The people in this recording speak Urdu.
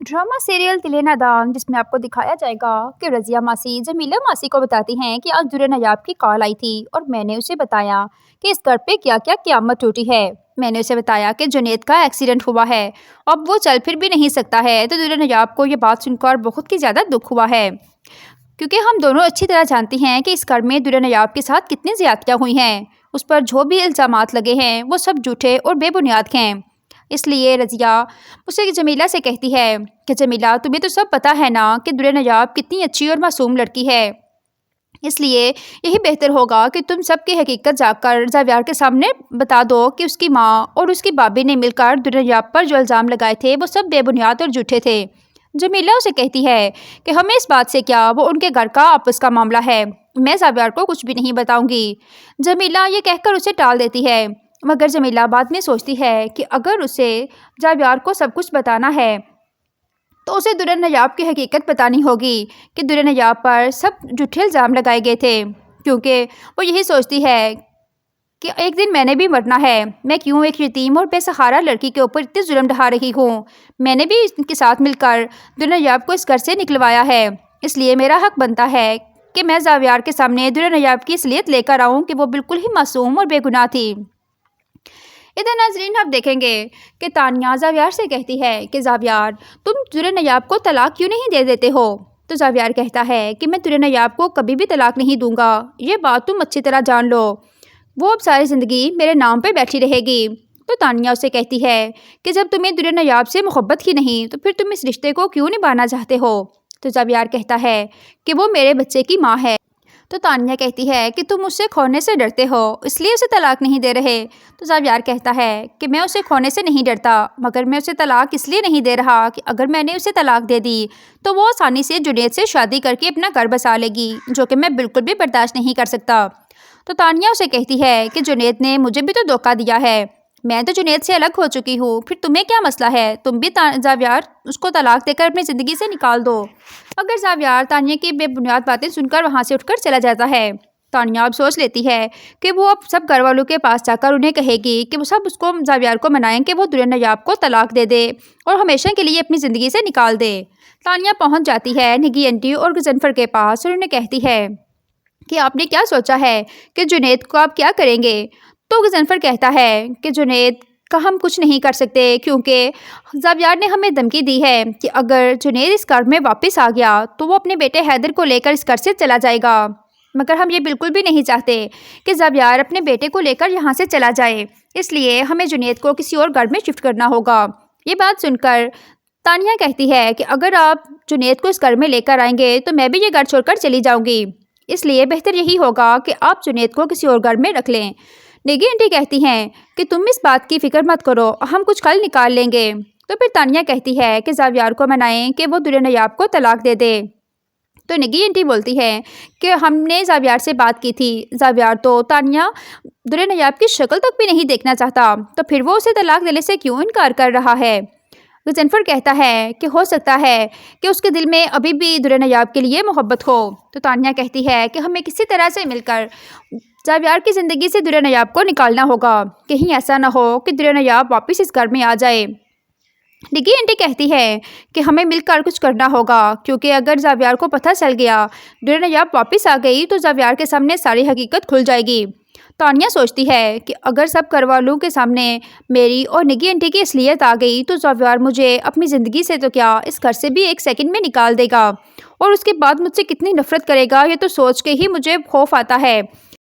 ڈرامہ سیریل دل نادان، جس میں آپ کو دکھایا جائے گا کہ رضیہ ماسی جمیلہ ماسی کو بتاتی ہیں کہ آج در نیاب کی کال آئی تھی اور میں نے اسے بتایا کہ اس گھر پہ کیا کیا قیامت ٹوٹی ہے۔ میں نے اسے بتایا کہ جنید کا ایکسیڈنٹ ہوا ہے، اب وہ چل پھر بھی نہیں سکتا ہے۔ تو در نیاب کو یہ بات سن کر بہت ہی زیادہ دکھ ہوا ہے، کیونکہ ہم دونوں اچھی طرح جانتی ہیں کہ اس گھر میں در نیاب کے ساتھ کتنی زیادتیاں ہوئی ہیں۔ اس پر جو بھی الزامات لگے ہیں وہ سب جھوٹے اور بے بنیاد ہیں۔ اس لیے رضیہ اسے جمیلہ سے کہتی ہے کہ جمیلہ، تمہیں تو سب پتہ ہے نا کہ در نیاب کتنی اچھی اور معصوم لڑکی ہے، اس لیے یہی بہتر ہوگا کہ تم سب کی حقیقت جا کر زاویار کے سامنے بتا دو کہ اس کی ماں اور اس کی بابی نے مل کر در نیاب پر جو الزام لگائے تھے وہ سب بے بنیاد اور جھوٹے تھے۔ جمیلہ اسے کہتی ہے کہ ہمیں اس بات سے کیا، وہ ان کے گھر کا آپس کا معاملہ ہے، میں زاویار کو کچھ بھی نہیں بتاؤں گی۔ جمیلہ یہ کہہ کر اسے ٹال دیتی ہے، مگر جمیلہ بعد میں سوچتی ہے کہ اگر اسے زاویار کو سب کچھ بتانا ہے تو اسے در نیاب کی حقیقت بتانی ہوگی کہ در نیاب پر سب جھوٹے الزام لگائے گئے تھے، کیونکہ وہ یہی سوچتی ہے کہ ایک دن میں نے بھی مرنا ہے، میں کیوں ایک یتیم اور بے سہارا لڑکی کے اوپر اتنے ظلم ڈھا رہی ہوں، میں نے بھی ان کے ساتھ مل کر در نیاب کو اس گھر سے نکلوایا ہے، اس لیے میرا حق بنتا ہے کہ میں زاویار کے سامنے در نیاب کی اصلیت لے کر آؤں کہ وہ بالکل ہی معصوم اور بے گناہ تھی۔ ادھر ناظرین آپ دیکھیں گے کہ تانیہ زاویار سے کہتی ہے کہ زاویار، تم در نیاب کو طلاق کیوں نہیں دے دیتے ہو؟ تو زاویار کہتا ہے کہ میں در نیاب کو کبھی بھی طلاق نہیں دوں گا، یہ بات تم اچھی طرح جان لو، وہ اب ساری زندگی میرے نام پہ بیٹھی رہے گی۔ تو تانیہ اسے کہتی ہے کہ جب تمہیں در نیاب سے محبت ہی نہیں تو پھر تم اس رشتے کو کیوں نبھانا چاہتے ہو؟ تو زاویار کہتا ہے کہ وہ میرے بچے کی ماں ہے۔ تو تانیہ کہتی ہے کہ تم اسے کھونے سے ڈرتے ہو، اس لیے اسے طلاق نہیں دے رہے۔ تو زاویار کہتا ہے کہ میں اسے کھونے سے نہیں ڈرتا، مگر میں اسے طلاق اس لیے نہیں دے رہا کہ اگر میں نے اسے طلاق دے دی تو وہ آسانی سے جنید سے شادی کر کے اپنا گھر بسا لے گی، جو کہ میں بالکل بھی برداشت نہیں کر سکتا۔ تو تانیہ اسے کہتی ہے کہ جنید نے مجھے بھی تو دھوکہ دیا ہے، میں تو جنید سے الگ ہو چکی ہوں، پھر تمہیں کیا مسئلہ ہے، تم بھی زاویار اس کو طلاق دے کر اپنی زندگی سے نکال دو۔ مگر زاویار تانیہ کی بے بنیاد باتیں سن کر وہاں سے اٹھ کر چلا جاتا ہے۔ تانیہ اب سوچ لیتی ہے کہ وہ اب سب گھر والوں کے پاس جا کر انہیں کہے گی کہ وہ سب اس کو زاویار کو منائیں کہ وہ در نیاب کو طلاق دے دے اور ہمیشہ کے لیے اپنی زندگی سے نکال دے۔ تانیہ پہنچ جاتی ہے نگی آنٹی اور غضنفر کے پاس اور انہیں کہتی ہے کہ آپ نے کیا سوچا ہے کہ جنید کو آپ کیا کریں گے؟ تو غضنفر کہتا ہے کہ جنید کا ہم کچھ نہیں کر سکتے، کیونکہ زاویار نے ہمیں دھمکی دی ہے کہ اگر جنید اس گھر میں واپس آ گیا تو وہ اپنے بیٹے حیدر کو لے کر اس گھر سے چلا جائے گا، مگر ہم یہ بالکل بھی نہیں چاہتے کہ زاویار اپنے بیٹے کو لے کر یہاں سے چلا جائے، اس لیے ہمیں جنید کو کسی اور گھر میں شفٹ کرنا ہوگا۔ یہ بات سن کر تانیہ کہتی ہے کہ اگر آپ جنید کو اس گھر میں لے کر آئیں گے تو میں بھی یہ گھر چھوڑ کر چلی جاؤں گی، اس لیے بہتر یہی ہوگا کہ آپ جنید کو کسی اور گھر میں رکھ لیں۔ نگی آنٹی کہتی ہیں کہ تم اس بات کی فکر مت کرو، ہم کچھ حل نکال لیں گے۔ تو پھر تانیہ کہتی ہے کہ زاویار کو منائیں کہ وہ در نیاب کو طلاق دے دے۔ تو نگی آنٹی بولتی ہے کہ ہم نے زاویار سے بات کی تھی، زاویار تو تانیہ در نیاب کی شکل تک بھی نہیں دیکھنا چاہتا، تو پھر وہ اسے طلاق دینے سے کیوں انکار کر رہا ہے؟ غضنفر کہتا ہے کہ ہو سکتا ہے کہ اس کے دل میں ابھی بھی در نیاب کے لیے محبت ہو۔ تو تانیہ کہتی ہے کہ ہمیں کسی طرح سے مل کر زاویار کی زندگی سے در نیاب کو نکالنا ہوگا، کہیں ایسا نہ ہو کہ در نیاب واپس اس گھر میں آ جائے۔ نگی آنٹی کہتی ہے کہ ہمیں مل کر کچھ کرنا ہوگا، کیونکہ اگر زاویار کو پتہ چل گیا در نیاب واپس آ گئی تو زاویار کے سامنے ساری حقیقت کھل جائے گی۔ تانیہ سوچتی ہے کہ اگر سب گھر والوں کے سامنے میری اور نگی آنٹی کی اصلیت آ گئی تو زاویار مجھے اپنی زندگی سے تو کیا اس گھر سے بھی ایک سیکنڈ میں نکال دے گا، اور اس کے بعد مجھ سے کتنی نفرت کرے گا، یہ تو سوچ کے ہی مجھے خوف آتا ہے۔